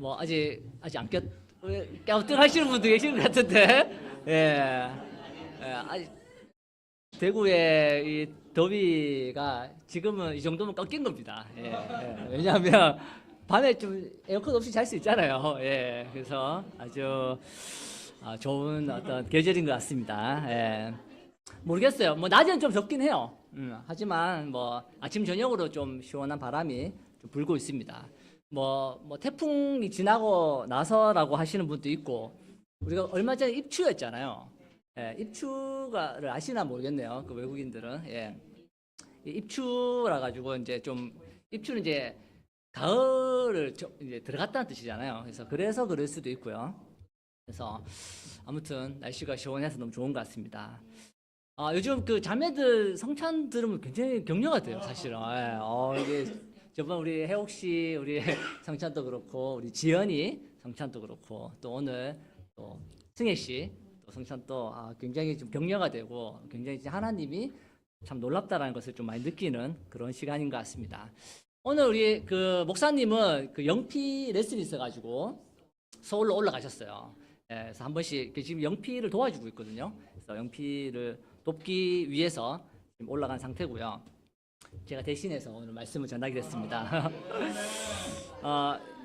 뭐 아직 안 갸우뚱하시는 분도 계신 것 같은데, 예, 아직 대구의 이 더위가 지금은 이 정도면 꺾인 겁니다. 왜냐하면 밤에 좀 에어컨 없이 잘 수 있잖아요. 그래서 아주 좋은 어떤 계절인 것 같습니다. 모르겠어요. 뭐 낮에는 좀 덥긴 해요. 하지만 뭐 아침 저녁으로 좀 시원한 바람이 좀 불고 있습니다. 뭐 태풍이 지나고 나서라고 하시는 분도 있고, 우리가 얼마 전에 입추였잖아요. 입추가를 아시나 모르겠네요. 그 외국인들은. 이 입추라 가지고 이제 좀 입추는 이제 가을을 이제 들어갔다는 뜻이잖아요. 그래서 그럴 수도 있고요. 그래서 아무튼 날씨가 시원해서 너무 좋은 것 같습니다. 요즘 그 자매들 성찬 들으면 굉장히 격려가 돼요, 사실은. 이게 저번 우리 혜옥 씨 우리 성찬도 그렇고, 우리 지연이 성찬도 그렇고, 또 오늘 또 승혜 씨 또 성찬도 굉장히 좀 격려가 되고, 굉장히 하나님이 참 놀랍다라는 것을 좀 많이 느끼는 그런 시간인 것 같습니다. 오늘 우리 그 목사님은 그 영피 레슨이 있어가지고 서울로 올라가셨어요. 그래서 한 번씩 지금 영피를 도와주고 있거든요. 그래서 영피를 돕기 위해서 지금 올라간 상태고요. 제가 대신해서 오늘 말씀을 전하겠습니다.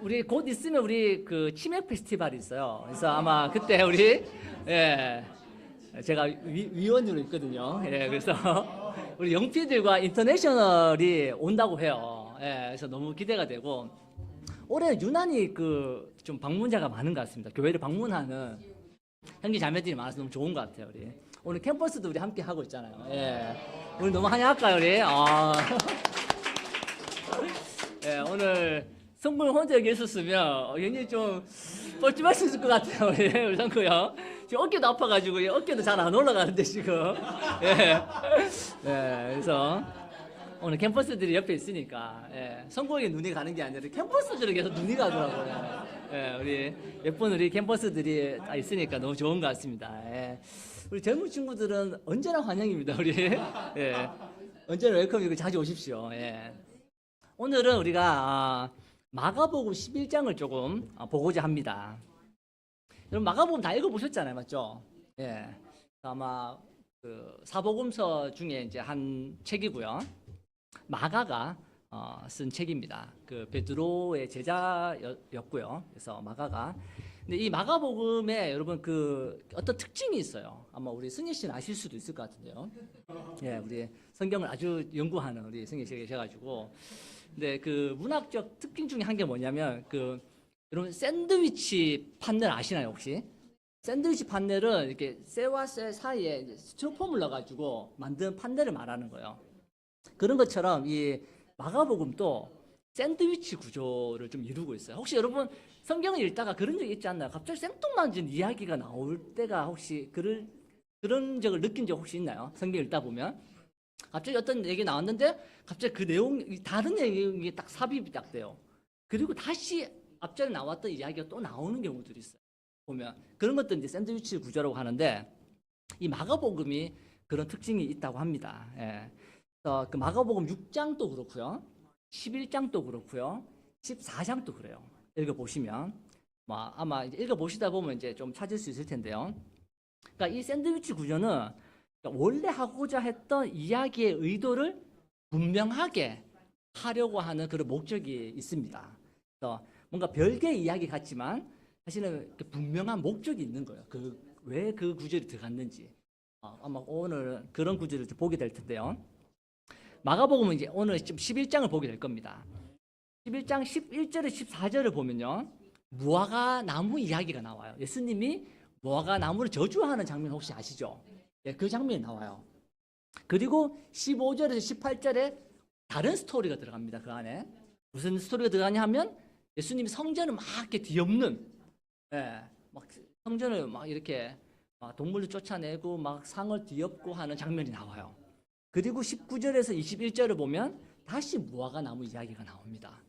우리 곧 있으면 우리 그 치맥 페스티벌이 있어요. 그래서 아마 그때 우리 제가 위원으로 있거든요. 그래서 우리 영피들과 인터내셔널이 온다고 해요. 그래서 너무 기대가 되고, 올해 유난히 그 좀 방문자가 많은 것 같습니다. 교회를 방문하는 형제 자매들이 많아서 너무 좋은 것 같아요. 우리 오늘 캠퍼스도 우리 함께 하고 있잖아요. 우리 너무 환영할까요, 우리? 오늘 성분 혼자 여기 있었으면 굉장히 좀 뻘쭘할 수 있을 것 같아요, 우리 성구요. 지금 어깨도 아파가지고 어깨도 잘 안 올라가는데 지금. 그래서 오늘 캠퍼스들이 옆에 있으니까 성구에게 눈이 가는 게 아니라 캠퍼스들에게 계속 눈이 가더라고요. 우리 예쁜 우리 캠퍼스들이 다 있으니까 너무 좋은 것 같습니다. 우리 젊은 친구들은 언제나 환영입니다, 우리. 언제나 웰컴이고 자주 오십시오. 오늘은 우리가 마가복음 11장을 조금 보고자 합니다. 여러분 마가복음 다 읽어보셨잖아요, 맞죠? 아마 그 사복음서 중에 이제 한 책이고요. 마가가 쓴 책입니다. 그 베드로의 제자였고요. 그래서 마가가. 근데 이 마가복음에 여러분 그 어떤 특징이 있어요. 아마 우리 승희 씨는 아실 수도 있을 것 같은데요. 우리 성경을 아주 연구하는 우리 승희 씨가 계셔가지고. 근데 그 문학적 특징 중에 한 게 뭐냐면, 그 여러분 샌드위치 판넬 아시나요 혹시? 샌드위치 판넬은 이렇게 쇠와 쇠 사이에 스티로폼을 넣어가지고 만든 판넬을 말하는 거예요. 그런 것처럼 이 마가복음도 샌드위치 구조를 좀 이루고 있어요. 혹시 여러분 성경을 읽다가 그런 적 있지 않나요? 갑자기 생뚱맞은 이야기가 나올 때가 혹시 그런 적을 느낀 적 혹시 있나요? 성경 읽다 보면 갑자기 어떤 얘기 나왔는데 갑자기 그 내용, 다른 내용이 딱 삽입이 딱 돼요. 그리고 다시 앞전에 나왔던 이야기가 또 나오는 경우들이 있어요. 보면 그런 것들 이제 샌드위치 구조라고 하는데, 이 마가복음이 그런 특징이 있다고 합니다. 그 마가복음 6장도 그렇고요, 11장도 그렇고요, 14장도 그래요. 읽어보시면 아마 읽어보시다 보면 이제 좀 찾을 수 있을 텐데요. 그러니까 이 샌드위치 구조는 원래 하고자 했던 이야기의 의도를 분명하게 하려고 하는 그런 목적이 있습니다. 그래서 뭔가 별개의 이야기 같지만 사실은 분명한 목적이 있는 거예요. 왜 그 구절이 들어갔는지. 아마 오늘 그런 구절을 보게 될 텐데요. 마가복음은 이제 오늘 좀 11장을 보게 될 겁니다. 11장 11절에 14절을 보면요, 무화과 나무 이야기가 나와요. 예수님이 무화과 나무를 저주하는 장면 혹시 아시죠? 그 장면이 나와요. 그리고 15절에서 18절에 다른 스토리가 들어갑니다. 그 안에 무슨 스토리가 들어가냐 하면, 예수님이 성전을 막 이렇게 뒤엎는, 막 성전을 막 이렇게 동물을 쫓아내고 막 상을 뒤엎고 하는 장면이 나와요. 그리고 19절에서 21절을 보면 다시 무화과 나무 이야기가 나옵니다.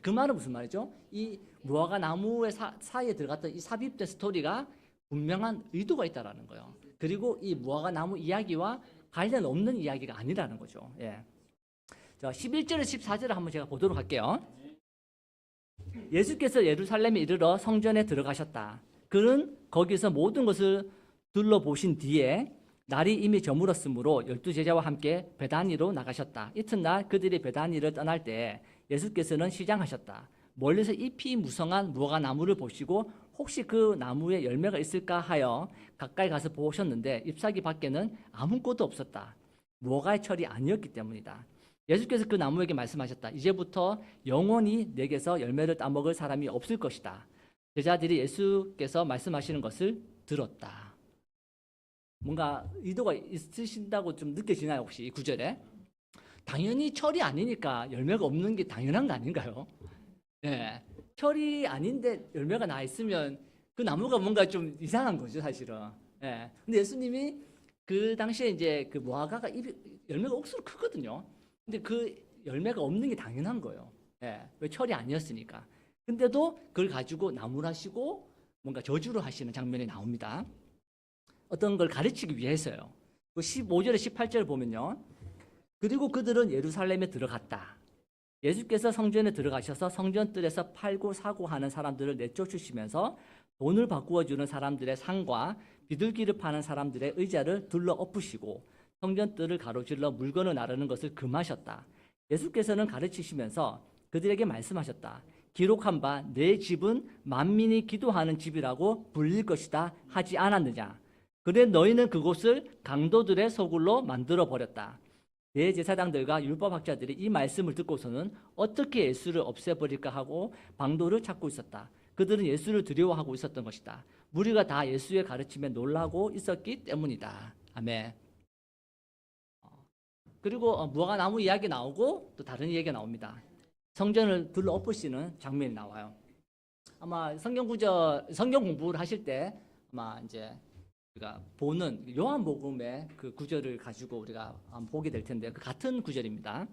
그 말은 무슨 말이죠? 이 무화과 나무의 사이에 들어갔던 이 삽입된 스토리가 분명한 의도가 있다라는 거예요. 그리고 이 무화과 나무 이야기와 관련 없는 이야기가 아니라는 거죠. 자, 11절에서 14절을 한번 제가 보도록 할게요. 예수께서 예루살렘에 이르러 성전에 들어가셨다. 그는 거기서 모든 것을 둘러보신 뒤에 날이 이미 저물었으므로 12제자와 함께 베다니로 나가셨다. 이튿날 그들이 베다니를 떠날 때 예수께서는 시장하셨다. 멀리서 잎이 무성한 무화과 나무를 보시고 혹시 그 나무에 열매가 있을까 하여 가까이 가서 보셨는데 잎사귀 밖에는 아무것도 없었다. 무화과의 철이 아니었기 때문이다. 예수께서 그 나무에게 말씀하셨다. 이제부터 영원히 내게서 열매를 따먹을 사람이 없을 것이다. 제자들이 예수께서 말씀하시는 것을 들었다. 뭔가 의도가 있으신다고 좀 느껴지나요, 혹시 이 구절에? 당연히 철이 아니니까 열매가 없는 게 당연한 거 아닌가요? 예. 철이 아닌데 열매가 나 있으면 그 나무가 뭔가 좀 이상한 거죠, 사실은. 예. 근데 예수님이 그 당시에 이제 그 무화과가 열매가 억수로 크거든요. 근데 그 열매가 없는 게 당연한 거예요. 예. 왜 철이 아니었으니까. 근데도 그걸 가지고 나무라시고 뭔가 저주를 하시는 장면이 나옵니다. 어떤 걸 가르치기 위해서요. 15절에 18절을 보면요. 그리고 그들은 예루살렘에 들어갔다. 예수께서 성전에 들어가셔서 성전뜰에서 팔고 사고 하는 사람들을 내쫓으시면서 돈을 바꾸어 주는 사람들의 상과 비둘기를 파는 사람들의 의자를 둘러 엎으시고 성전뜰을 가로질러 물건을 나르는 것을 금하셨다. 예수께서는 가르치시면서 그들에게 말씀하셨다. 기록한 바 내 집은 만민이 기도하는 집이라고 불릴 것이다 하지 않았느냐. 그래 너희는 그곳을 강도들의 소굴로 만들어 버렸다. 대제사장들과 율법학자들이 이 말씀을 듣고서는 어떻게 예수를 없애버릴까 하고 방도를 찾고 있었다. 그들은 예수를 두려워하고 있었던 것이다. 무리가 다 예수의 가르침에 놀라고 있었기 때문이다. 아멘. 그리고 무화과 나무 이야기 나오고 또 다른 이야기가 나옵니다. 성전을 둘러 엎으시는 장면이 나와요. 아마 성경 공부를 하실 때 아마 이제 우리가 보는 요한복음의 그 구절을 가지고 우리가 보게 될 텐데 그 같은 구절입니다.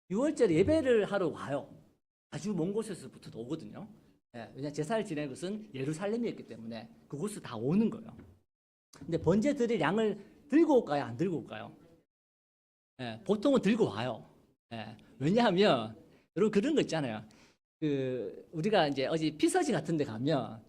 6월절에 예배를 하러 와요. 아주 먼 곳에서부터 오거든요. 예, 왜냐 제사를 지내는 것은 예루살렘이었기 때문에 그곳을 다 오는 거예요. 근데 번제 드릴 양을 들고 올까요? 안 들고 올까요? 예, 보통은 들고 와요. 예, 왜냐하면 여러분 그런 거 있잖아요. 그 우리가 이제 어디 피서지 같은 데 가면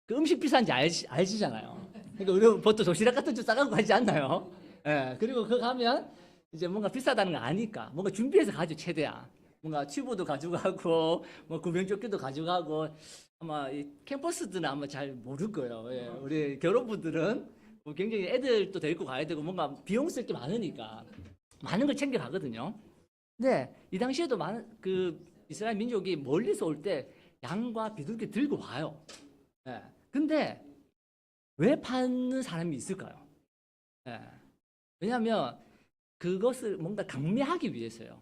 그 음식 비싼지 알지잖아요. 그러니까 우리 보통 도시락 같은 거 싸가고 가지 않나요? 예, 그리고 그 가면 이제 뭔가 비싸다는 거 아니까 뭔가 준비해서 가죠, 최대한. 뭔가 튜브도 가져가고 뭐 구명조끼도 가져가고 아마 이 캠퍼스들은 아마 잘 모를 거예요. 예, 우리 결혼부들은 뭐 굉장히 애들도 데리고 가야 되고 뭔가 비용 쓸 게 많으니까 많은 걸 챙겨 가거든요. 근데 이 당시에도 많은 그 이스라엘 민족이 멀리서 올 때 양과 비둘기 들고 와요. 예. 근데 왜 파는 사람이 있을까요? 예. 왜냐하면 그것을 뭔가 강매하기 위해서요.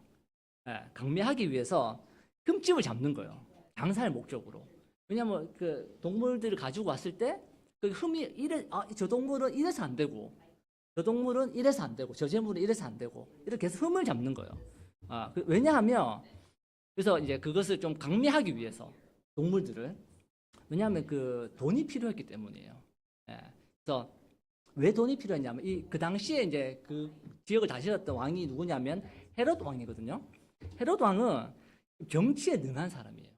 예. 강매하기 위해서 흠집을 잡는 거예요. 장사의 목적으로. 왜냐하면 그 동물들을 가지고 왔을 때 그 흠이 저 동물은 이래서 안 되고 저 동물은 이래서 안 되고 저 재물은 이래서 안 되고 이렇게 해서 흠을 잡는 거예요. 왜냐하면 그래서 이제 그것을 좀 강매하기 위해서 동물들을 왜냐하면 그 돈이 필요했기 때문이에요. 예. 그래서 왜 돈이 필요했냐면 그 당시에 이제 그 지역을 다스렸던 왕이 누구냐면 헤롯 왕이거든요. 헤롯 왕은 정치에 능한 사람이에요.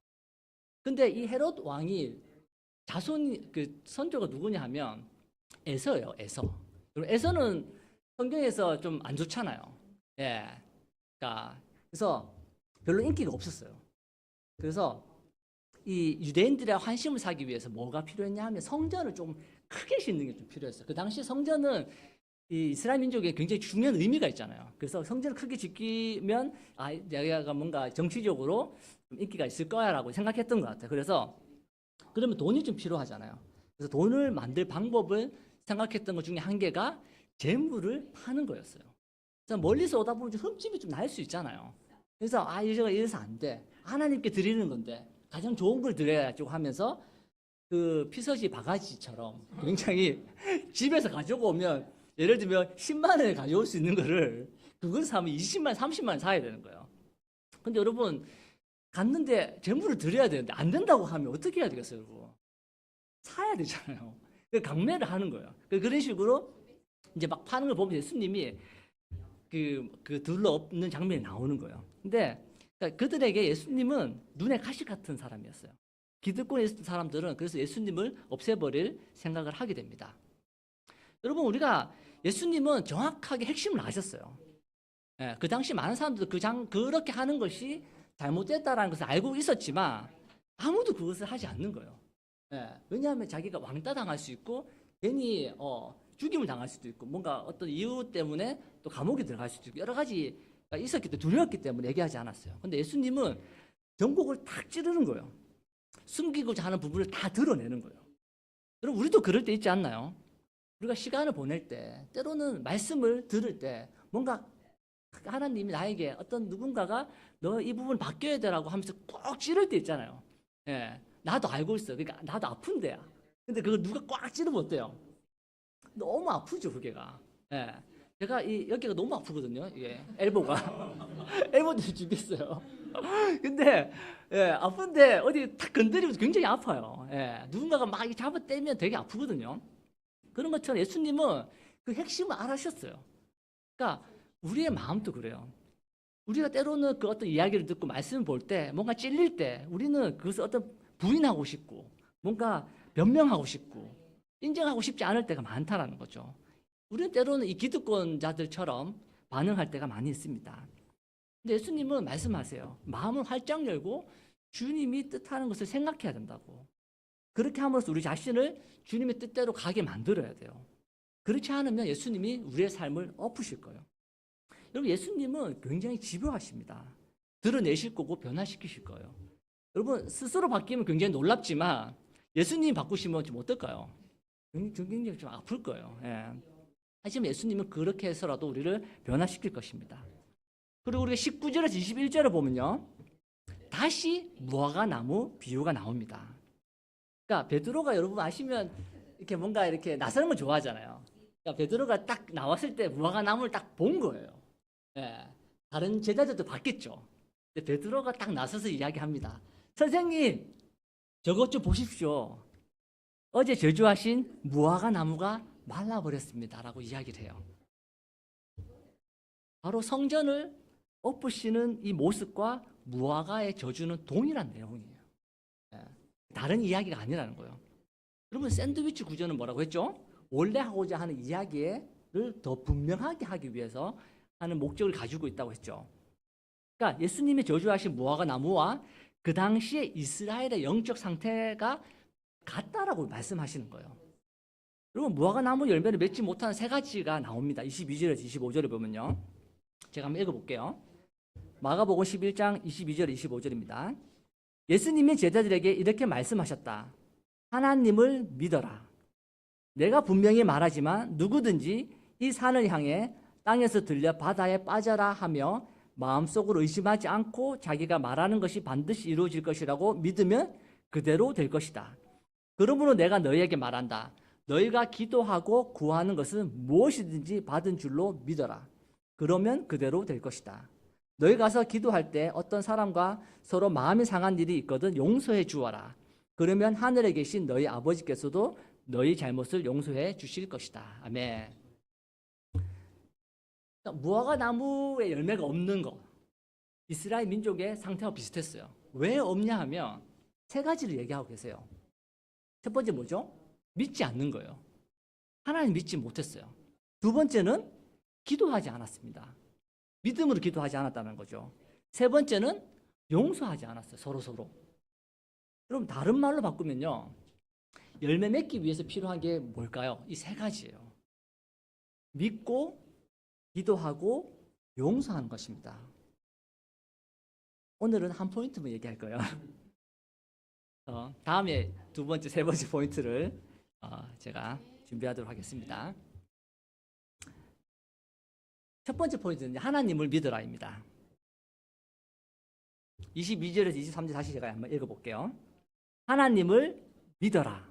근데 이 헤롯 왕이 그 선조가 누구냐 하면 에서예요. 에서. 에서는 성경에서 좀 안 좋잖아요. 예. 그래서 별로 인기가 없었어요. 그래서 이 유대인들의 환심을 사기 위해서 뭐가 필요했냐 하면 성전을 좀 크게 짓는 게 좀 필요했어요. 그 당시 성전은 이 이스라엘 민족에 굉장히 중요한 의미가 있잖아요. 그래서 성전을 크게 짓기면 내가 뭔가 정치적으로 좀 인기가 있을 거야라고 생각했던 것 같아요. 그래서 그러면 돈이 좀 필요하잖아요. 그래서 돈을 만들 방법을 생각했던 것 중에 한 개가 재물을 파는 거였어요. 그래서 멀리서 오다 보면 흠집이 좀 날 수 있잖아요. 그래서 이제가 이래서 안 돼. 하나님께 드리는 건데 가장 좋은 걸 드려야지 하면서 그 피서지 바가지처럼 굉장히 집에서 가지고 오면 예를 들면 10만 원에 가져올 수 있는 거를 그걸 사면 20만, 30만 원 사야 되는 거예요. 근데 여러분 갔는데 재물을 드려야 되는데 안 된다고 하면 어떻게 해야 되겠어요, 여러분? 사야 되잖아요. 강매를 하는 거예요. 그런 식으로 이제 막 파는 걸 보면 예수님이 그 둘러 엎는 장면이 나오는 거예요. 근데 그러니까 그들에게 예수님은 눈에 가시 같은 사람이었어요. 기득권에 있었던 사람들은 그래서 예수님을 없애버릴 생각을 하게 됩니다. 여러분, 우리가 예수님은 정확하게 핵심을 아셨어요. 예, 그 당시 많은 사람들도 그렇게 하는 것이 잘못됐다라는 것을 알고 있었지만 아무도 그것을 하지 않는 거예요. 예, 왜냐하면 자기가 왕따 당할 수 있고 괜히 죽임을 당할 수도 있고 뭔가 어떤 이유 때문에 또 감옥에 들어갈 수도 있고 여러 가지가 있었기 때문에 두려웠기 때문에 얘기하지 않았어요. 근데 예수님은 전곡을 탁 찌르는 거예요. 숨기고자 하는 부분을 다 드러내는 거예요. 여러분, 우리도 그럴 때 있지 않나요? 우리가 시간을 보낼 때 때로는 말씀을 들을 때 뭔가 하나님이 나에게 어떤 누군가가 너 이 부분 바뀌어야 되라고 하면서 꼭 찌를 때 있잖아요. 예, 나도 알고 있어. 그러니까 나도 아픈데야. 근데 그걸 누가 꽉 찌르면 어때요? 너무 아프죠, 그게가. 예, 제가 이 여기가 너무 아프거든요. 이게 엘보가 엘보 때문에 죽겠어요. 근데 예, 아픈데 어디 탁 건드리면 굉장히 아파요. 예, 누군가가 막 잡아 떼면 되게 아프거든요. 그런 것처럼 예수님은 그 핵심을 알아셨어요. 그러니까 우리의 마음도 그래요. 우리가 때로는 그 어떤 이야기를 듣고 말씀을 볼 때 뭔가 찔릴 때 우리는 그것을 어떤 부인하고 싶고 뭔가 변명하고 싶고 인정하고 싶지 않을 때가 많다라는 거죠. 우리는 때로는 이 기득권자들처럼 반응할 때가 많이 있습니다. 근데 예수님은 말씀하세요. 마음을 활짝 열고 주님이 뜻하는 것을 생각해야 된다고. 그렇게 함으로써 우리 자신을 주님의 뜻대로 가게 만들어야 돼요. 그렇지 않으면 예수님이 우리의 삶을 엎으실 거예요. 여러분, 예수님은 굉장히 집요하십니다. 드러내실 거고 변화시키실 거예요. 여러분, 스스로 바뀌면 굉장히 놀랍지만 예수님 바꾸시면 좀 어떨까요? 굉장히 좀 아플 거예요. 예. 하지만 예수님은 그렇게 해서라도 우리를 변화시킬 것입니다. 그리고 우리가 19절에서 21절을 보면요, 다시 무화과 나무 비유가 나옵니다. 그러니까 베드로가 여러분 아시면 이렇게 뭔가 이렇게 나서는 걸 좋아하잖아요. 그러니까 베드로가 딱 나왔을 때 무화과 나무를 딱 본 거예요. 예, 다른 제자들도 봤겠죠. 근데 베드로가 딱 나서서 이야기합니다. 선생님, 저것 좀 보십시오. 어제 저주하신 무화과 나무가 말라버렸습니다라고 이야기를 해요. 바로 성전을 엎으시는 이 모습과 무화과의 저주는 동일한 내용이에요. 예, 다른 이야기가 아니라는 거예요. 여러분, 샌드위치 구조는 뭐라고 했죠? 원래 하고자 하는 이야기를 더 분명하게 하기 위해서 하는 목적을 가지고 있다고 했죠. 그러니까 예수님이 저주하신 무화과 나무와 그 당시에 이스라엘의 영적 상태가 같다라고 말씀하시는 거예요. 여러분, 무화과 나무 열매를 맺지 못하는 세 가지가 나옵니다. 22절에서 25절에 보면요. 제가 한번 읽어볼게요. 마가복음 11장 22절 25절입니다. 예수님이 제자들에게 이렇게 말씀하셨다. 하나님을 믿어라. 내가 분명히 말하지만 누구든지 이 산을 향해 땅에서 들려 바다에 빠져라 하며 마음속으로 의심하지 않고 자기가 말하는 것이 반드시 이루어질 것이라고 믿으면 그대로 될 것이다. 그러므로 내가 너희에게 말한다. 너희가 기도하고 구하는 것은 무엇이든지 받은 줄로 믿어라. 그러면 그대로 될 것이다. 너희 가서 기도할 때 어떤 사람과 서로 마음이 상한 일이 있거든 용서해 주어라. 그러면 하늘에 계신 너희 아버지께서도 너희 잘못을 용서해 주실 것이다. 아멘. 무화과 나무의 열매가 없는 거, 이스라엘 민족의 상태와 비슷했어요. 왜 없냐 하면 세 가지를 얘기하고 계세요. 첫 번째 뭐죠? 믿지 않는 거예요. 하나님 믿지 못했어요. 두 번째는 기도하지 않았습니다. 믿음으로 기도하지 않았다는 거죠. 세 번째는 용서하지 않았어요. 서로. 그럼 다른 말로 바꾸면요, 열매 맺기 위해서 필요한 게 뭘까요? 이 세 가지예요. 믿고 기도하고 용서하는 것입니다. 오늘은 한 포인트만 얘기할 거예요. 다음에 두 번째, 세 번째 포인트를 제가 준비하도록 하겠습니다. 첫 번째 포인트는 하나님을 믿으라입니다. 22절에서 23절 다시 제가 한번 읽어볼게요. 하나님을 믿어라.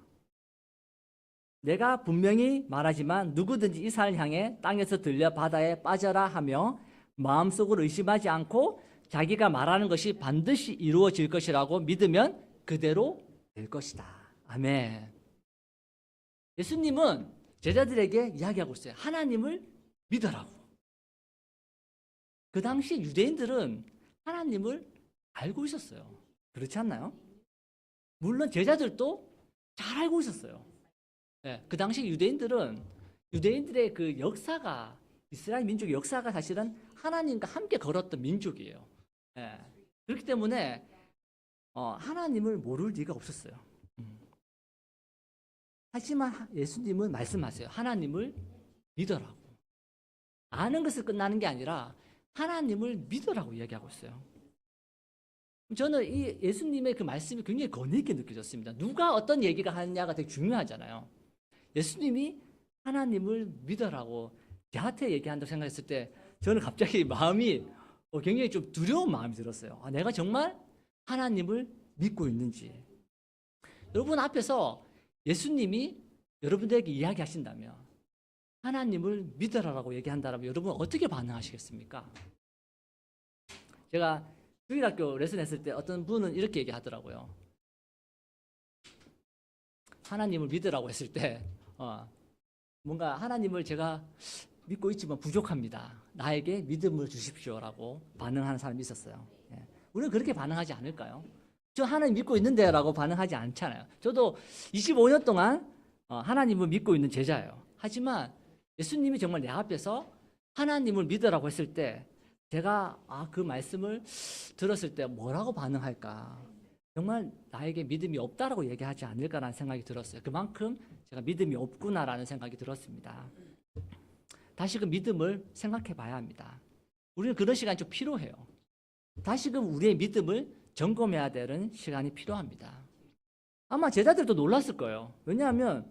내가 분명히 말하지만 누구든지 이 산을 향해 땅에서 들려 바다에 빠져라 하며 마음속으로 의심하지 않고 자기가 말하는 것이 반드시 이루어질 것이라고 믿으면 그대로 될 것이다. 아멘. 예수님은 제자들에게 이야기하고 있어요. 하나님을 믿으라고. 그 당시 유대인들은 하나님을 알고 있었어요. 그렇지 않나요? 물론 제자들도 잘 알고 있었어요. 예, 그 당시 유대인들의 그 역사가 이스라엘 민족의 역사가 사실은 하나님과 함께 걸었던 민족이에요. 예, 그렇기 때문에 하나님을 모를 리가 없었어요. 하지만 예수님은 말씀하세요. 하나님을 믿어라고. 아는 것을 끝나는 게 아니라 하나님을 믿으라고 이야기하고 있어요. 저는 이 예수님의 그 말씀이 굉장히 권위 있게 느껴졌습니다. 누가 어떤 얘기가 하느냐가 되게 중요하잖아요. 예수님이 하나님을 믿어라고 저한테 얘기한다고 생각했을 때 저는 갑자기 마음이 굉장히 좀 두려운 마음이 들었어요. 내가 정말 하나님을 믿고 있는지. 여러분 앞에서 예수님이 여러분들에게 이야기하신다면 하나님을 믿어라라고 얘기한다면 여러분 어떻게 반응하시겠습니까? 제가 주일학교 레슨 했을 때 어떤 분은 이렇게 얘기하더라고요. 하나님을 믿으라고 했을 때 뭔가 하나님을 제가 믿고 있지만 부족합니다. 나에게 믿음을 주십시오라고 반응하는 사람이 있었어요. 예. 우리는 그렇게 반응하지 않을까요? 저 하나님 믿고 있는데 라고 반응하지 않잖아요. 저도 25년 동안 하나님을 믿고 있는 제자예요. 하지만 예수님이 정말 내 앞에서 하나님을 믿으라고 했을 때 제가 그 말씀을 들었을 때 뭐라고 반응할까? 정말 나에게 믿음이 없다라고 얘기하지 않을까라는 생각이 들었어요. 그만큼 제가 믿음이 없구나라는 생각이 들었습니다. 다시 그 믿음을 생각해 봐야 합니다. 우리는 그런 시간이 좀 필요해요. 다시금 우리의 믿음을 점검해야 되는 시간이 필요합니다. 아마 제자들도 놀랐을 거예요. 왜냐하면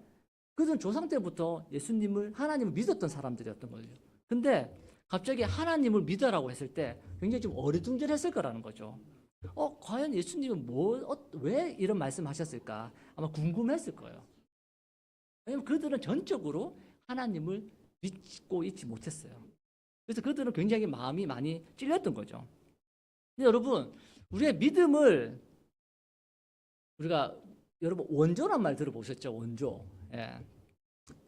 그들은 조상 때부터 예수님을 하나님을 믿었던 사람들이었던 거죠. 근데 갑자기 하나님을 믿어라고 했을 때 굉장히 좀 어리둥절했을 거라는 거죠. 과연 예수님은 왜 이런 말씀하셨을까? 아마 궁금했을 거예요. 왜냐하면 그들은 전적으로 하나님을 믿고 있지 못했어요. 그래서 그들은 굉장히 마음이 많이 찔렸던 거죠. 근데 여러분, 우리의 믿음을 여러분 원조란 말 들어보셨죠? 원조. 예.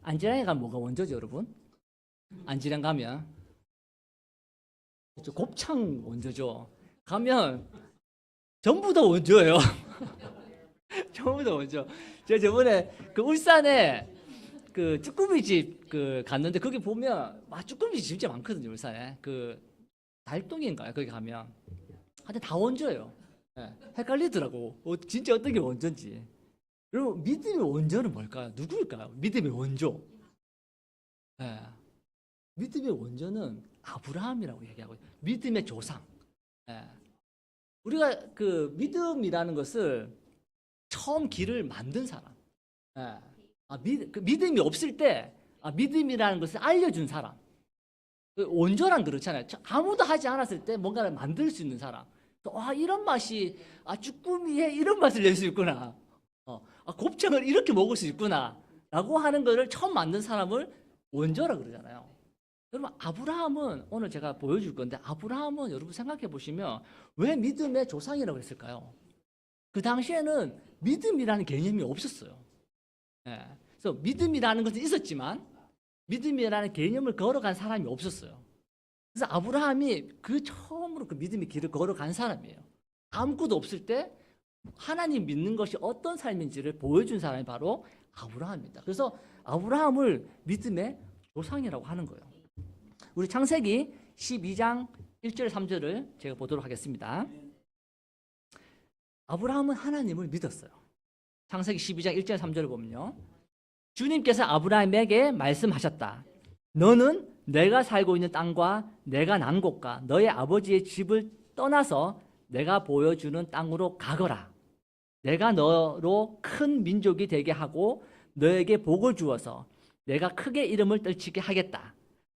안지랑에 가면 뭐가 원조죠, 여러분? 안지랑 가면 곱창 원조죠. 가면 전부 다 원조예요. 전부 다 원조. 제가 저번에 그 울산에 그 쭈꾸미집 갔는데 거기 보면 쭈꾸미집 진짜 많거든요, 울산에. 그 달동인가요? 거기 가면. 근데 다 원조예요. 예. 헷갈리더라고. 진짜 어떤 게 원조인지. 여러분 믿음의 원조는 뭘까요? 누구일까요? 믿음의 원조. 예. 믿음의 원조는 아브라함이라고 얘기하고 있어요. 믿음의 조상. 예. 우리가 그 믿음이라는 것을 처음 길을 만든 사람. 예. 그 믿음이 없을 때 믿음이라는 것을 알려준 사람. 원조란 그렇잖아요. 아무도 하지 않았을 때 뭔가를 만들 수 있는 사람. 이런 맛이 쭈꾸미에 이런 맛을 낼 수 있구나. 곱창을 이렇게 먹을 수 있구나 라고 하는 거를 처음 만든 사람을 원조라 그러잖아요. 여러분 아브라함은 오늘 제가 보여줄 건데 아브라함은 여러분 생각해 보시면 왜 믿음의 조상이라고 했을까요? 그 당시에는 믿음이라는 개념이 없었어요. 예. 그래서 믿음이라는 것은 있었지만 믿음이라는 개념을 걸어간 사람이 없었어요. 그래서 아브라함이 처음으로 그 믿음의 길을 걸어간 사람이에요. 아무것도 없을 때 하나님 믿는 것이 어떤 삶인지를 보여준 사람이 바로 아브라함입니다. 그래서 아브라함을 믿음의 조상이라고 하는 거예요. 우리 창세기 12장 1절 3절을 제가 보도록 하겠습니다. 아브라함은 하나님을 믿었어요. 창세기 12장 1절 3절을 보면요. 주님께서 아브라함에게 말씀하셨다. 너는 내가 살고 있는 땅과 내가 난 곳과 너의 아버지의 집을 떠나서 내가 보여주는 땅으로 가거라. 내가 너로 큰 민족이 되게 하고 너에게 복을 주어서 내가 크게 이름을 떨치게 하겠다.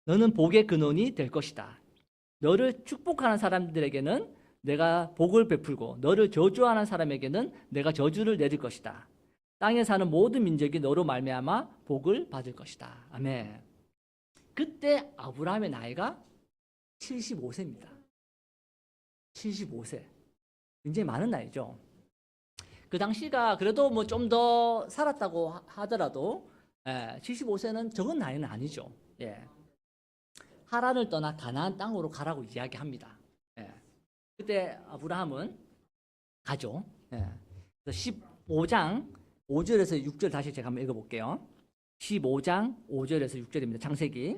너는 복의 근원이 될 것이다. 너를 축복하는 사람들에게는 내가 복을 베풀고 너를 저주하는 사람에게는 내가 저주를 내릴 것이다. 땅에 사는 모든 민족이 너로 말미암아 복을 받을 것이다. 아멘. 그때 아브라함의 나이가 75세입니다. 75세. 굉장히 많은 나이죠. 그 당시가 그래도 뭐 좀 더 살았다고 하더라도 75세는 적은 나이는 아니죠. 예. 하란을 떠나 가나안 땅으로 가라고 이야기합니다. 예. 그때 아브라함은 가죠. 예. 15장 5절에서 6절 다시 제가 한번 읽어볼게요. 15장 5절에서 6절입니다. 창세기.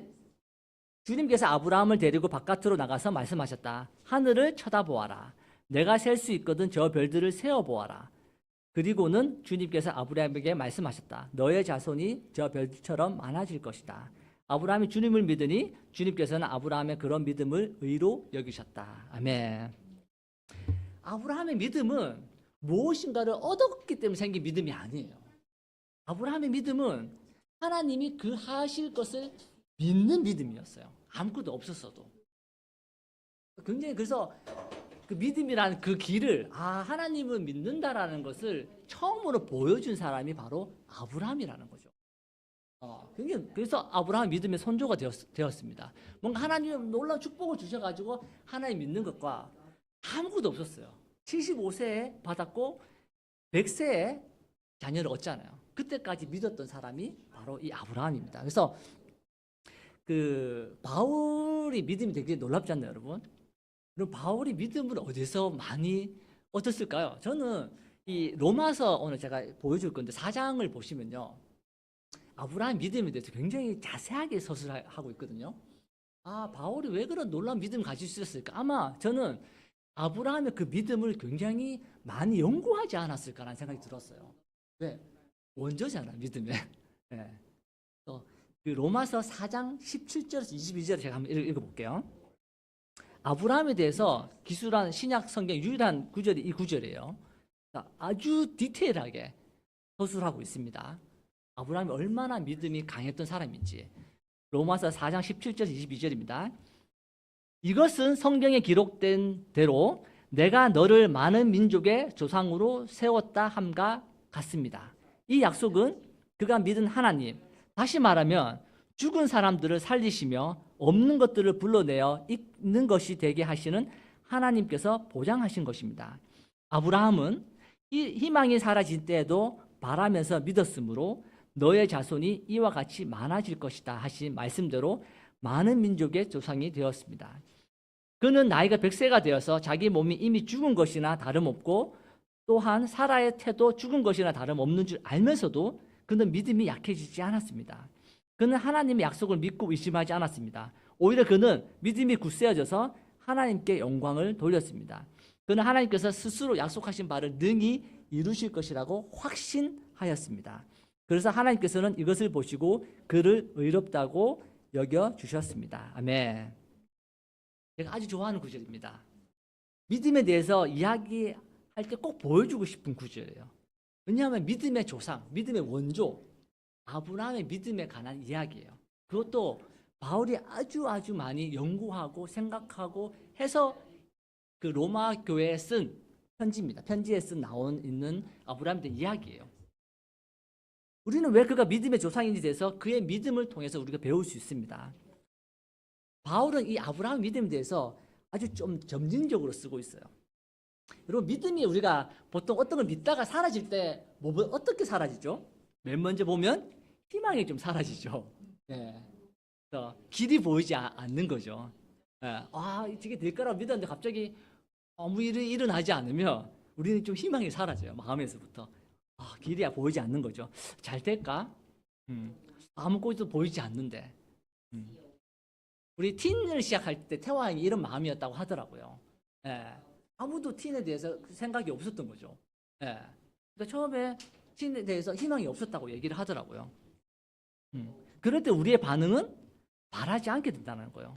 주님께서 아브라함을 데리고 바깥으로 나가서 말씀하셨다. 하늘을 쳐다보아라. 내가 셀 수 있거든 저 별들을 세어보아라. 그리고는 주님께서 아브라함에게 말씀하셨다. 너의 자손이 저 별처럼 많아질 것이다. 아브라함이 주님을 믿으니 주님께서는 아브라함의 그런 믿음을 의로 여기셨다. 아멘. 아브라함의 믿음은 무엇인가를 얻었기 때문에 생긴 믿음이 아니에요. 아브라함의 믿음은 하나님이 그 하실 것을 믿는 믿음이었어요. 아무것도 없었어도. 굉장히 그래서 그 믿음이라는 그 길을 하나님을 믿는다라는 것을 처음으로 보여준 사람이 바로 아브라함이라는 거죠. 굉장히 그래서 아브라함 믿음의 선조가 되었습니다. 뭔가 하나님 놀라운 축복을 주셔가지고 하나님 믿는 것과 아무것도 없었어요. 75세에 받았고 100세에 자녀를 얻잖아요. 그때까지 믿었던 사람이 바로 이 아브라함입니다. 그래서 그 바울이 믿음이 되게 놀랍지 않나요, 여러분? 그럼 바울이 믿음을 어디서 많이 얻었을까요? 저는 이 로마서 오늘 제가 보여줄 건데 4장을 보시면요, 아브라함 믿음에 대해서 굉장히 자세하게 서술하고 있거든요. 바울이 왜 그런 놀라운 믿음을 가질 수 있었을까? 아마 저는 아브라함의 그 믿음을 굉장히 많이 연구하지 않았을까라는 생각이 들었어요. 왜? 원조잖아, 믿음에. 네. 그 로마서 4장 17절에서 22절 제가 한번 읽어볼게요. 아브라함에 대해서 기술한 신약 성경 유일한 구절이 이 구절이에요. 아주 디테일하게 서술하고 있습니다. 아브라함이 얼마나 믿음이 강했던 사람인지. 로마서 4장 17절 22절입니다. 이것은 성경에 기록된 대로 내가 너를 많은 민족의 조상으로 세웠다 함과 같습니다. 이 약속은 그가 믿은 하나님, 다시 말하면 죽은 사람들을 살리시며 없는 것들을 불러내어 있는 것이 되게 하시는 하나님께서 보장하신 것입니다. 아브라함은 이 희망이 사라진 때에도 바라면서 믿었으므로 너의 자손이 이와 같이 많아질 것이다 하신 말씀대로 많은 민족의 조상이 되었습니다. 그는 나이가 100세가 되어서 자기 몸이 이미 죽은 것이나 다름없고 또한 사라의 태도 죽은 것이나 다름없는 줄 알면서도 그는 믿음이 약해지지 않았습니다. 그는 하나님의 약속을 믿고 의심하지 않았습니다. 오히려 그는 믿음이 굳세어져서 하나님께 영광을 돌렸습니다. 그는 하나님께서 스스로 약속하신 바를 능히 이루실 것이라고 확신하였습니다. 그래서 하나님께서는 이것을 보시고 그를 의롭다고 여겨주셨습니다. 아멘. 제가 아주 좋아하는 구절입니다. 믿음에 대해서 이야기할 때 꼭 보여주고 싶은 구절이에요. 왜냐하면 믿음의 조상, 믿음의 원조, 아브라함의 믿음에 관한 이야기예요. 그것도 바울이 아주 많이 연구하고 생각하고 해서 그 로마 교회에 쓴 편지입니다. 편지에 있는 아브라함에 대한 이야기예요. 우리는 왜 그가 믿음의 조상인지 대해서 그의 믿음을 통해서 우리가 배울 수 있습니다. 바울은 이 아브라함 믿음에 대해서 아주 좀 점진적으로 쓰고 있어요. 여러분, 믿음이 우리가 보통 어떤 걸 믿다가 사라질 때 어떻게 사라지죠? 맨 먼저 보면 희망이 좀 사라지죠. 네. 길이 보이지 않는 거죠. 네. 이게 될 거라고 믿었는데 갑자기 아무 일이 일어나지 않으면 우리는 좀 희망이 사라져요. 마음에서부터. 길이 보이지 않는 거죠. 잘 될까? 아무것도 보이지 않는데. 우리 틴을 시작할 때 태화양이 이런 마음이었다고 하더라고요. 예. 아무도 틴에 대해서 생각이 없었던 거죠. 예. 그러니까 처음에 틴에 대해서 희망이 없었다고 얘기를 하더라고요. 그럴 때 우리의 반응은 바라지 않게 된다는 거예요.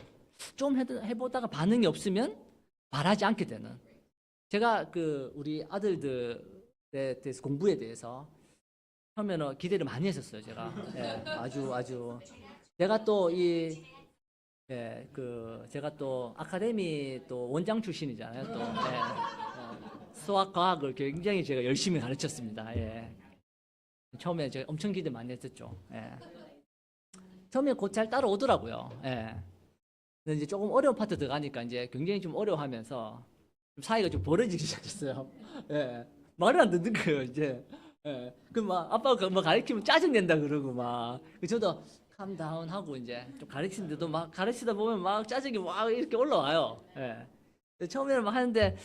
좀 해보다가 반응이 없으면 바라지 않게 되는. 제가 우리 아들들에 대해서 공부에 대해서 처음에는 기대를 많이 했었어요. 제가 아주 제가 또 제가 또 아카데미 또 원장 출신이잖아요. 또 수학 과학을 굉장히 제가 열심히 가르쳤습니다. 처음에 제가 엄청 기대 많이 했었죠. 처음에 곧 잘 따라오더라고요. 근데 이제 조금 어려운 파트 들어가니까 이제 굉장히 좀 어려워하면서 좀 사이가 좀 벌어지기 시작했어요. 말을 안 듣는 거예요, 이제. 아빠가 뭐 가르치면 짜증낸다 그러고 저도 캄다운 하고 이제 좀 가르치는데도 가르치다 보면 짜증이 이렇게 올라와요. 처음에는 하는데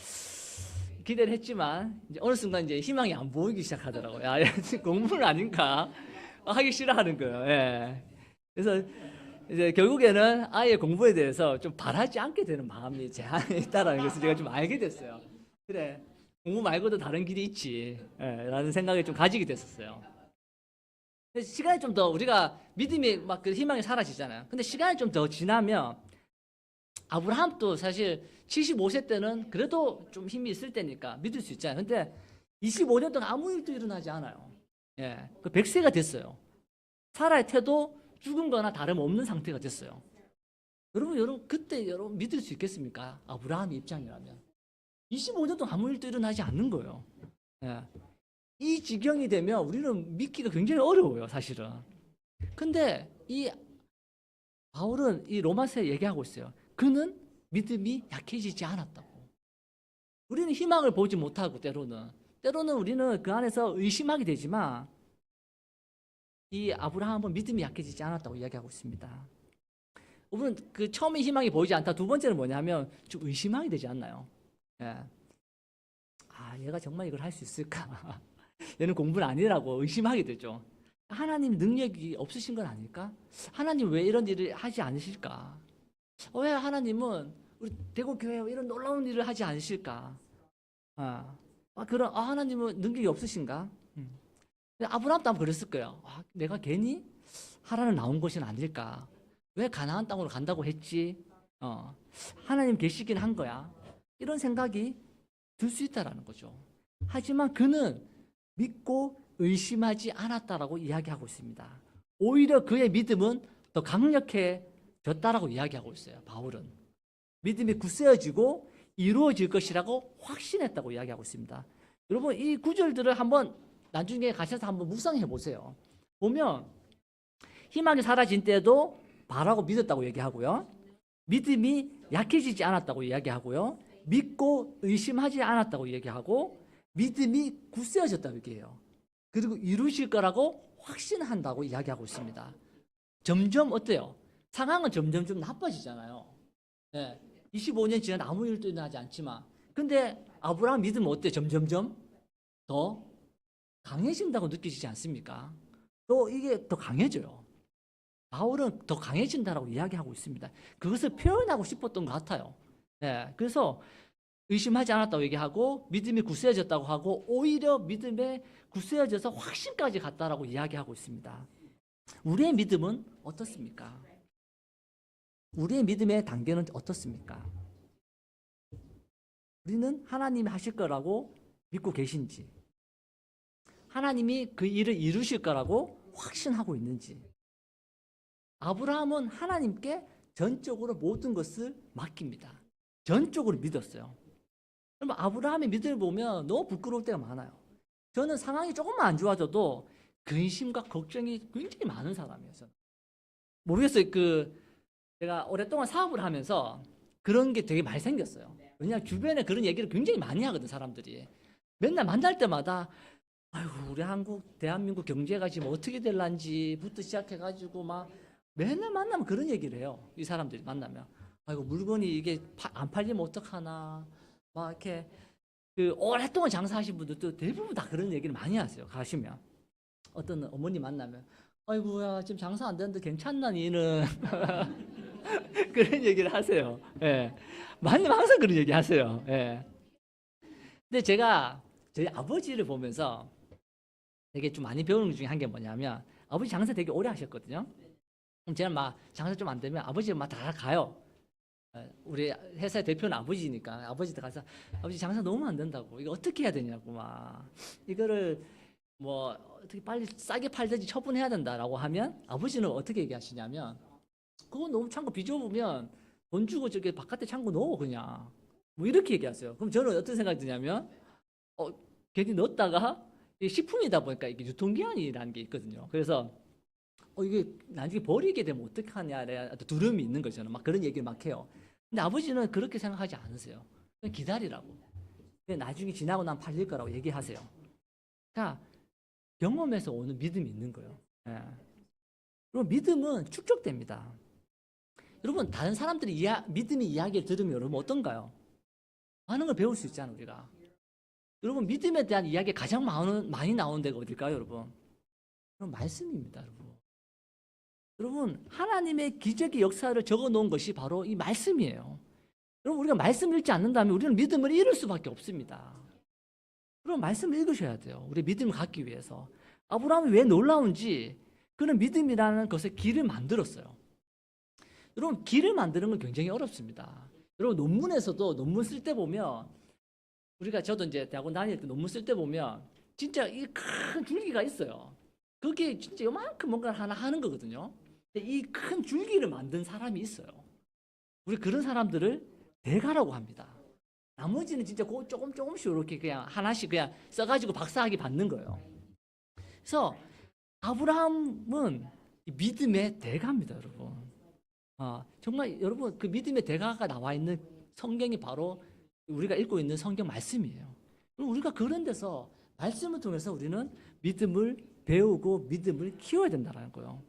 기대를 했지만 이제 어느 순간 이제 희망이 안 보이기 시작하더라고요. 야, 공부는 아닌가? 하기 싫어하는 거예요. 예. 그래서 이제 결국에는 아예 공부에 대해서 좀 바라지 않게 되는 마음이 제 안에 있다라는 것을 제가 좀 알게 됐어요. 그래, 공부 말고도 다른 길이 있지, 라는 생각을 좀 가지게 됐었어요. 시간이 좀 더 우리가 믿음이 막 그 희망이 사라지잖아요. 근데 시간이 좀 더 지나면 아브라함도 사실 75세 때는 그래도 좀 힘이 있을 때니까 믿을 수 있잖아요. 근데 25년 동안 아무 일도 일어나지 않아요. 예, 그 100세가 됐어요. 사라의 태도 죽은 거나 다름없는 상태가 됐어요. 여러분 그때 여러분 믿을 수 있겠습니까? 아브라함의 입장이라면 25년 동안 아무 일도 일어나지 않는 거예요. 예. 이 지경이 되면 우리는 믿기가 굉장히 어려워요, 사실은. 근데 이 바울은 이 로마서에 얘기하고 있어요. 그는 믿음이 약해지지 않았다고. 우리는 희망을 보지 못하고 때로는 우리는 그 안에서 의심하게 되지만 이 아브라함은 믿음이 약해지지 않았다고 이야기하고 있습니다. 여러분 그 처음에 희망이 보이지 않다. 두 번째는 뭐냐면 좀 의심하게 되지 않나요? 예. 아, 얘가 정말 이걸 할 수 있을까? 얘는 공부는 아니라고 의심하게 되죠. 하나님 능력이 없으신 건 아닐까? 하나님 왜 이런 일을 하지 않으실까? 왜 하나님은 우리 대구교회에 이런 놀라운 일을 하지 않으실까? 하나님은 능력이 없으신가? 아브라함도 한번 그랬을 거예요. 내가 괜히 하라는 나온 것이 아닐까? 왜 가나안 땅으로 간다고 했지? 하나님 계시긴 한 거야. 이런 생각이 들 수 있다라는 거죠. 하지만 그는 믿고 의심하지 않았다라고 이야기하고 있습니다. 오히려 그의 믿음은 더 강력해졌다라고 이야기하고 있어요. 바울은 믿음이 굳세어지고 이루어질 것이라고 확신했다고 이야기하고 있습니다. 여러분 이 구절들을 한번 나중에 가셔서 한번 묵상해 보세요. 보면 희망이 사라진 때도 바라고 믿었다고 얘기하고요. 믿음이 약해지지 않았다고 이야기하고요. 믿고 의심하지 않았다고 얘기하고 믿음이 굳세어졌다고 얘기해요. 그리고 이루실 거라고 확신한다고 이야기하고 있습니다. 점점 어때요? 상황은 점점 좀 나빠지잖아요. 25년 지난 아무 일도 일어나지 않지만 근데 아브라함 믿음은 어때요? 점점점 더 강해진다고 느껴지지 않습니까? 또 이게 더 강해져요. 바울은 더 강해진다라고 이야기하고 있습니다. 그것을 표현하고 싶었던 것 같아요. 그래서 의심하지 않았다고 얘기하고 믿음이 굳세어졌다고 하고 오히려 믿음에 굳세어져서 확신까지 갔다라고 이야기하고 있습니다. 우리의 믿음은 어떻습니까? 우리의 믿음의 단계는 어떻습니까? 우리는 하나님이 하실 거라고 믿고 계신지, 하나님이 그 일을 이루실 거라고 확신하고 있는지. 아브라함은 하나님께 전적으로 모든 것을 맡깁니다. 전적으로 믿었어요. 그럼 아브라함의 믿음을 보면 너무 부끄러울 때가 많아요. 저는 상황이 조금만 안 좋아져도 근심과 걱정이 굉장히 많은 사람이에요. 저는. 모르겠어요. 제가 오랫동안 사업을 하면서 그런 게 되게 많이 생겼어요. 왜냐하면 주변에 그런 얘기를 굉장히 많이 하거든, 사람들이. 맨날 만날 때마다 아이고 우리 대한민국 경제가 지금 어떻게 될란지부터 시작해가지고 막 맨날 만나면 그런 얘기를 해요. 이 사람들이 만나면 아이고 물건이 이게 안 팔리면 어떡하나 막 이렇게 오랫동안 장사하신 분들도 대부분 다 그런 얘기를 많이 하세요. 가시면 어떤 어머니 만나면 아이고야 지금 장사 안 되는데 괜찮나 니는 그런 얘기를 하세요. 만나면 항상 그런 얘기 하세요. 근데 제가 저희 아버지를 보면서 되게 좀 많이 배우는 것 중에 한 게 뭐냐면 아버지 장사 되게 오래 하셨거든요. 그럼 제가 막 장사 좀 안 되면 아버지가 막 다 가요. 우리 회사의 대표는 아버지니까 아버지한테 가서 아버지 장사 너무 안 된다고 이거 어떻게 해야 되냐고 막 이거를 뭐 어떻게 빨리 싸게 팔든지 처분해야 된다라고 하면 아버지는 어떻게 얘기하시냐면 그거 너무 창고 비좁으면 돈 주고 저기 바깥에 창고 넣어 그냥 뭐 이렇게 얘기하세요. 그럼 저는 어떤 생각이 드냐면 괜히 넣었다가 이게 식품이다 보니까 이게 유통기한이라는 게 있거든요. 그래서 이게 나중에 버리게 되면 어떡하냐 두려움이 있는 거잖아요. 막 그런 얘기를 막 해요. 근데 아버지는 그렇게 생각하지 않으세요. 그냥 기다리라고. 그냥 나중에 지나고 나면 팔릴 거라고 얘기하세요. 그러니까 경험에서 오는 믿음이 있는 거예요. 그리고 믿음은 축적됩니다. 여러분 다른 사람들이 믿음의 이야기를 들으면 여러분 어떤가요? 많은 걸 배울 수 있잖아요. 우리가 여러분 믿음에 대한 이야기 가장 많이 나오는 데가 어딜까요, 여러분? 그럼 말씀입니다, 여러분. 여러분 하나님의 기적의 역사를 적어놓은 것이 바로 이 말씀이에요. 여러분 우리가 말씀을 읽지 않는다면 우리는 믿음을 잃을 수밖에 없습니다. 그럼 말씀을 읽으셔야 돼요. 우리 믿음을 갖기 위해서. 아브라함이 왜 놀라운지 그는 믿음이라는 것의 길을 만들었어요. 여러분 길을 만드는 건 굉장히 어렵습니다. 여러분 논문에서도 논문 쓸 때 보면 우리가 저도 이제 대학원 다닐 때 논문 쓸 때 보면 진짜 이 큰 줄기가 있어요. 그게 진짜 요만큼 뭔가를 하나 하는 거거든요. 이 큰 줄기를 만든 사람이 있어요. 우리 그런 사람들을 대가라고 합니다. 나머지는 진짜 조금씩 이렇게 그냥 하나씩 그냥 써가지고 박사학위 받는 거예요. 그래서 아브라함은 믿음의 대가입니다, 여러분. 정말 여러분 그 믿음의 대가가 나와 있는 성경이 바로 우리가 읽고 있는 성경 말씀이에요. 우리가 그런 데서 말씀을 통해서 우리는 믿음을 배우고 믿음을 키워야 된다는 거예요.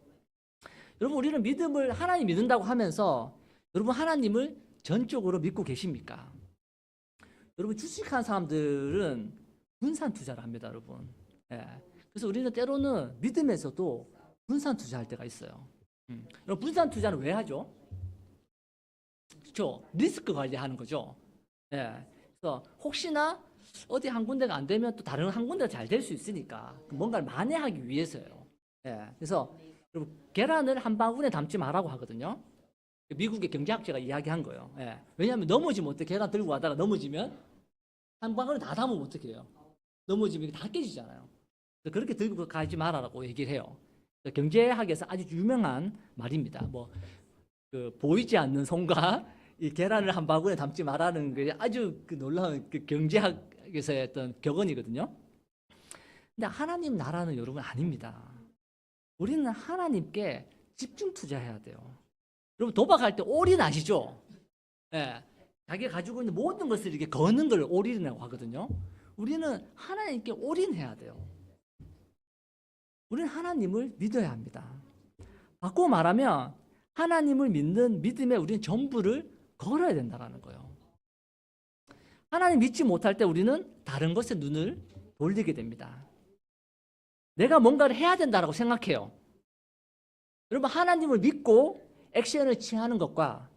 여러분 우리는 믿음을 하나님 믿는다고 하면서 여러분 하나님을 전적으로 믿고 계십니까? 여러분 주식하는 사람들은 분산 투자를 합니다, 여러분. 예. 그래서 우리는 때로는 믿음에서도 분산 투자할 때가 있어요. 여러분 분산 투자는 왜 하죠? 그렇죠? 리스크 관리하는 거죠. 예. 그래서 혹시나 어디 한 군데가 안 되면 또 다른 한 군데가 잘 될 수 있으니까 뭔가를 만회하기 위해서요. 예. 그래서 여러분 계란을 한 바구니에 담지 말라고 하거든요. 미국의 경제학자가 이야기한 거예요. 예. 왜냐하면 넘어지면 어떻게 계란 들고 가다가 넘어지면 한 바구니 다 담으면 어떻게 해요? 넘어지면 다 깨지잖아요. 그렇게 들고 가지 말아라고 얘기를 해요. 경제학에서 아주 유명한 말입니다. 그 보이지 않는 손과 이 계란을 한 바구니에 담지 말라는 게 아주 그 놀라운 그 경제학에서의 어떤 격언이거든요. 근데 하나님 나라는 여러분 아닙니다. 우리는 하나님께 집중 투자해야 돼요. 여러분 도박할 때 올인 아시죠? 예. 자기가 가지고 있는 모든 것을 이렇게 거는 걸 올인이라고 하거든요. 우리는 하나님께 올인해야 돼요. 우리는 하나님을 믿어야 합니다. 바꾸어 말하면 하나님을 믿는 믿음에 우리는 전부를 걸어야 된다는 거예요. 하나님 믿지 못할 때 우리는 다른 것에 눈을 돌리게 됩니다. 내가 뭔가를 해야 된다고 생각해요. 여러분 하나님을 믿고 액션을 취하는 것과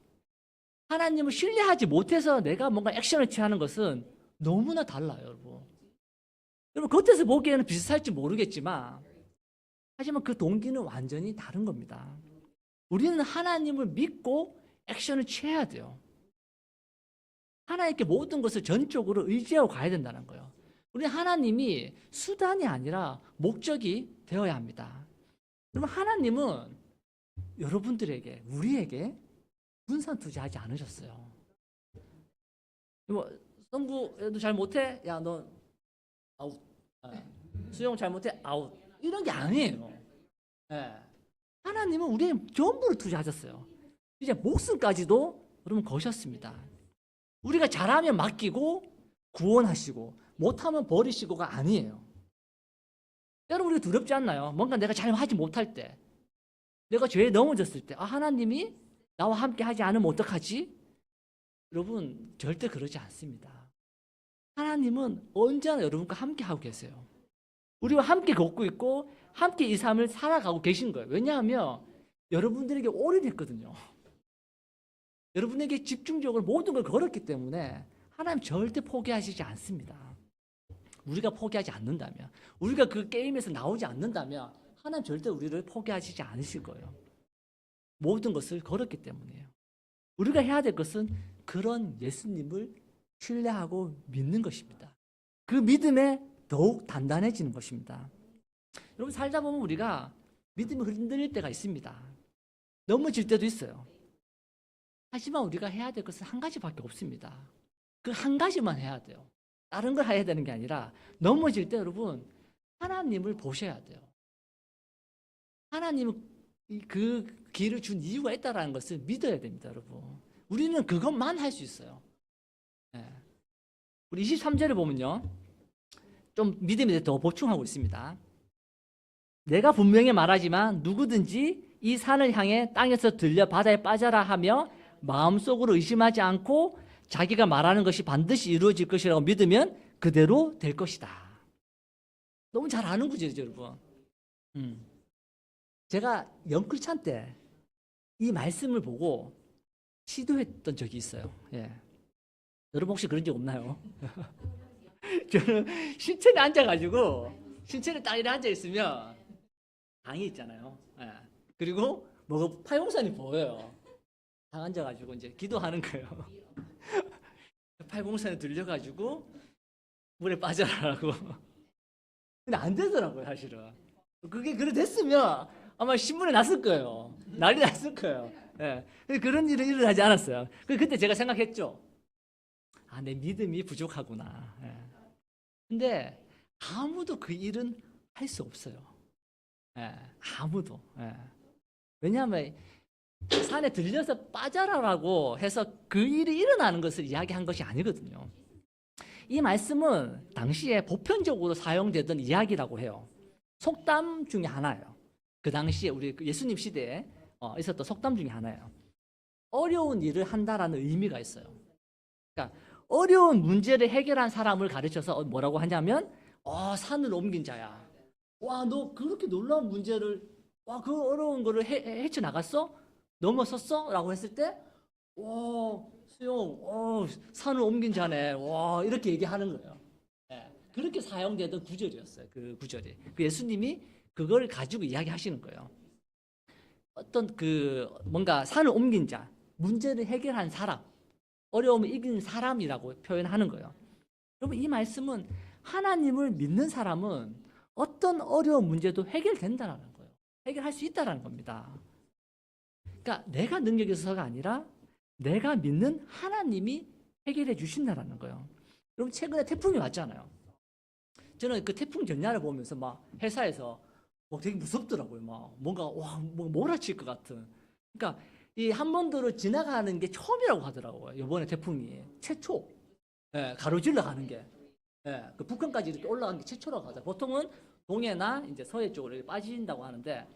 하나님을 신뢰하지 못해서 내가 뭔가 액션을 취하는 것은 너무나 달라요, 여러분. 여러분 겉에서 보기에는 비슷할지 모르겠지만 하지만 그 동기는 완전히 다른 겁니다. 우리는 하나님을 믿고 액션을 취해야 돼요. 하나님께 모든 것을 전적으로 의지하고 가야 된다는 거예요. 우리는 하나님이 수단이 아니라 목적이 되어야 합니다. 여러분 하나님은 여러분들에게 우리에게 분산 투자하지 않으셨어요. 성구도 잘 못해? 야 너 아웃. 수영 잘 못해? 아웃. 이런 게 아니에요. 네. 하나님은 우리의 전부를 투자하셨어요. 이제 목숨까지도 여러분 거셨습니다. 우리가 잘하면 맡기고 구원하시고 못하면 버리시고가 아니에요. 여러분 우리가 두렵지 않나요? 뭔가 내가 잘 하지 못할 때, 내가 죄에 넘어졌을 때, 하나님이 나와 함께 하지 않으면 어떡하지? 여러분 절대 그러지 않습니다. 하나님은 언제나 여러분과 함께 하고 계세요. 우리와 함께 걷고 있고 함께 이 삶을 살아가고 계신 거예요. 왜냐하면 여러분들에게 올인했거든요. 여러분에게 집중적으로 모든 걸 걸었기 때문에 하나님 절대 포기하시지 않습니다. 우리가 포기하지 않는다면, 우리가 그 게임에서 나오지 않는다면 하나님 절대 우리를 포기하시지 않으실 거예요. 모든 것을 걸었기 때문이에요. 우리가 해야 될 것은 그런 예수님을 신뢰하고 믿는 것입니다. 그 믿음에 더욱 단단해지는 것입니다. 여러분 살다 보면 우리가 믿음이 흔들릴 때가 있습니다. 넘어질 때도 있어요. 하지만 우리가 해야 될 것은 한 가지밖에 없습니다. 그 한 가지만 해야 돼요. 다른 걸 해야 되는 게 아니라 넘어질 때 여러분 하나님을 보셔야 돼요. 하나님은 그 길을 준 이유가 있다는 것을 믿어야 됩니다, 여러분. 우리는 그것만 할 수 있어요. 네. 우리 23절을 보면요. 좀 믿음에 대해 더 보충하고 있습니다. 내가 분명히 말하지만 누구든지 이 산을 향해 땅에서 들려 바다에 빠져라 하며 마음속으로 의심하지 않고 자기가 말하는 것이 반드시 이루어질 것이라고 믿으면 그대로 될 것이다. 너무 잘 아는 구절이죠, 여러분. 제가 영클찬 때 이 말씀을 보고 시도했던 적이 있어요. 예. 여러분 혹시 그런 적 없나요? 저는 신천에 앉아가지고 신천에 딱 이렇게 앉아있으면 강이 있잖아요. 예. 그리고 뭐가 팔공산이 보여요. 딱 앉아가지고 이제 기도하는 거예요. 팔공산에 들려가지고 물에 빠져라라고. 근데 안 되더라고요, 사실은. 그게 그래 됐으면 아마 신문에 났을 거예요. 난리 났을 거예요. 예. 그런 일은 일어나지 않았어요. 그때 제가 생각했죠. 아, 내 믿음이 부족하구나. 예. 근데 아무도 그 일은 할 수 없어요. 예. 아무도. 예. 왜냐하면 산에 들려서 빠져라라고 해서 그 일이 일어나는 것을 이야기한 것이 아니거든요. 이 말씀은 당시에 보편적으로 사용되던 이야기라고 해요. 속담 중에 하나예요. 그 당시에 우리 예수님 시대에 있었던 속담 중에 하나예요. 어려운 일을 한다라는 의미가 있어요. 그러니까 어려운 문제를 해결한 사람을 가르쳐서 뭐라고 하냐면 산을 옮긴 자야. 와, 너 그렇게 놀라운 문제를 그 어려운 거를 헤쳐나갔어? 넘어섰어? 라고 했을 때 수용, 산을 옮긴 자네. 와, 이렇게 얘기하는 거예요. 네, 그렇게 사용되던 구절이었어요. 그 구절이. 그 예수님이 그걸 가지고 이야기하시는 거예요. 어떤 뭔가 산을 옮긴 자, 문제를 해결한 사람, 어려움을 이긴 사람이라고 표현하는 거예요. 여러분, 이 말씀은 하나님을 믿는 사람은 어떤 어려운 문제도 해결된다는 거예요. 해결할 수 있다는 겁니다. 그러니까 내가 능력이 있어서가 아니라 내가 믿는 하나님이 해결해 주신다는 거예요. 여러분, 최근에 태풍이 왔잖아요. 저는 그 태풍 전야를 보면서 막 회사에서 되게 무섭더라고요. 뭔가 몰아칠 것 같은. 그러니까 이 한반도로 지나가는 게 처음이라고 하더라고요. 이번에 태풍이 최초. 예, 가로질러 가는 게. 예, 그 북한까지 이렇게 올라간 게 최초라고 하죠. 보통은 동해나 이제 서해 쪽으로 이렇게 빠진다고 하는데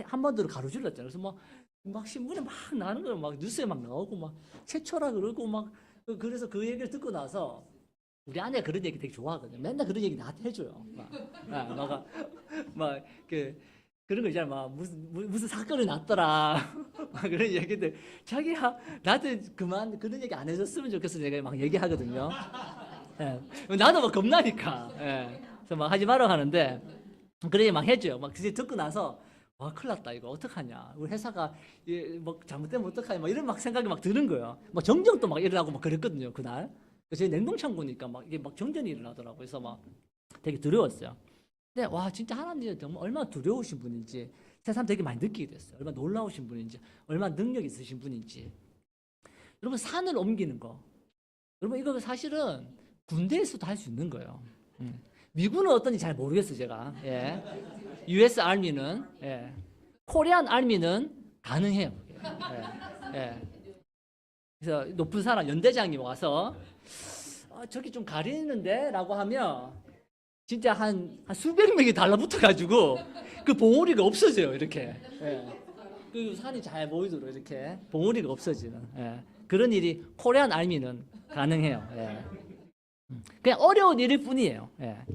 한반도로 가로질렀잖아요. 그래서 막 신문에 막 나는 거예요. 막 뉴스에 막 나오고 막 최초라 그러고 막 그래서 그 얘기를 듣고 나서 우리 아내가 그런 얘기 되게 좋아하거든요. 맨날 그런 얘기 나한테 해줘요. 그런 거 있잖아. 무슨 사건이 났더라. 그런 얘기들. 자기야, 나한테 그만 그런 얘기 안 해줬으면 좋겠어. 내가 막 얘기하거든요. 예. 나도 막 겁나니까. 예. 그래서 막 하지 말라고 하는데, 그런 얘기 막 해줘요. 막 그게 듣고 나서, 큰일 났다. 이거 어떡하냐. 우리 회사가 잘못되면 어떡하냐. 막 이런 막 생각이 막 드는 거예요. 막 정전도 막 일어나고 막 그랬거든요. 그날. 저희 냉동창고니까 이게 막 정전이 일어나더라고요. 그래서 막 되게 두려웠어요. 근데 진짜 하나님이 정말 얼마나 두려우신 분인지 세상 되게 많이 느끼게 됐어요. 얼마나 놀라우신 분인지, 얼마나 능력 있으신 분인지. 여러분, 산을 옮기는 거. 여러분, 이거 사실은 군대에서도 할 수 있는 거예요. 미군은 어떤지 잘 모르겠어요, 제가. 예. US 알미는, 예. 코리안 알미는 가능해요. 예. 예. 그래서 높은 사람, 연대장이 와서 저기 좀 가리는데? 라고 하면 진짜 한 수백 명이 달라붙어가지고 그 봉우리가 없어져요, 이렇게. 예. 그 산이 잘 보이도록 이렇게 봉우리가 없어지는 그런 일이 코리안 알미는 가능해요. 예. 그냥 어려운 일일 뿐이에요. 예.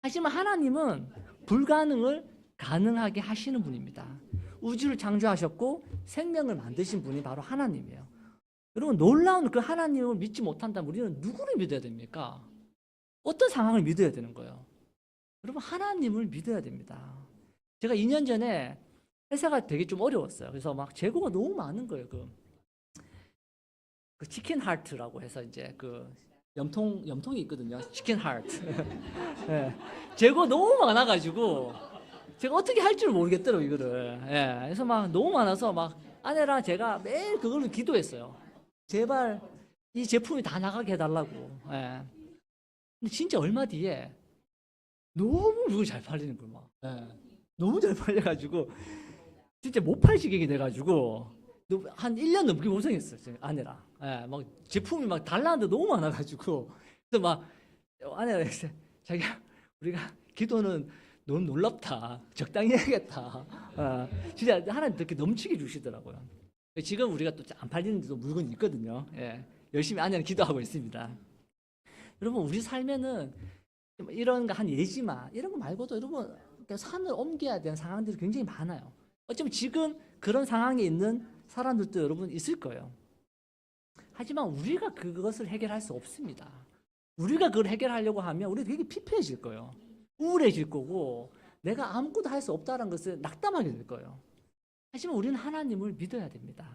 하지만 하나님은 불가능을 가능하게 하시는 분입니다. 우주를 창조하셨고 생명을 만드신 분이 바로 하나님이에요. 여러분, 놀라운 그 하나님을 믿지 못한다면 우리는 누구를 믿어야 됩니까? 어떤 상황을 믿어야 되는 거예요? 여러분, 하나님을 믿어야 됩니다. 제가 2년 전에 회사가 되게 좀 어려웠어요. 그래서 막 재고가 너무 많은 거예요. 그 치킨 하트라고 해서 이제 염통이 있거든요. 치킨 하트. 예. 재고 너무 많아가지고 제가 어떻게 할 줄 모르겠더라고요, 이거를. 예. 그래서 막 너무 많아서 막 아내랑 제가 매일 그걸로 기도했어요. 제발 이 제품이 다 나가게 해달라고. 예. 근데 진짜 얼마 뒤에 너무 물건이 잘 팔리는 거예요. 막. 예. 너무 잘 팔려가지고 진짜 못 팔 지경이 돼가지고 한 1년 넘게 고생했어요, 아내랑. 예. 막 제품이 막 달라는데 너무 많아가지고 그래서 막 아내가 자기야, 우리가 기도는 너무 놀랍다. 적당히 해야겠다. 진짜 하나님 그렇게 넘치게 주시더라고요. 지금 우리가 또 안 팔리는데도 물건이 있거든요. 예. 열심히 아내는 기도하고 있습니다. 여러분 우리 삶에는 이런 거 한 예지만 이런 거 말고도 여러분 산을 옮겨야 되는 상황들이 굉장히 많아요. 어쩌면 지금 그런 상황에 있는 사람들도 여러분 있을 거예요. 하지만 우리가 그것을 해결할 수 없습니다. 우리가 그걸 해결하려고 하면 우리가 되게 피폐해질 거예요. 우울해질 거고 내가 아무것도 할 수 없다는 것을 낙담하게 될 거예요. 하지만 우리는 하나님을 믿어야 됩니다.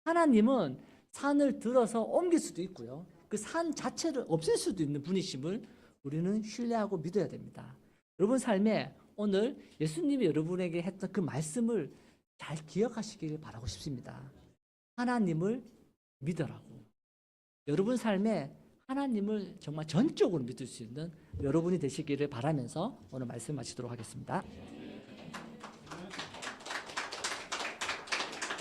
하나님은 산을 들어서 옮길 수도 있고요. 그 산 자체를 없앨 수도 있는 분이심을 우리는 신뢰하고 믿어야 됩니다. 여러분 삶에 오늘 예수님이 여러분에게 했던 그 말씀을 잘 기억하시길 바라고 싶습니다. 하나님을 믿으라고. 여러분 삶에 하나님을 정말 전적으로 믿을 수 있는 여러분이 되시기를 바라면서 오늘 말씀 마치도록 하겠습니다.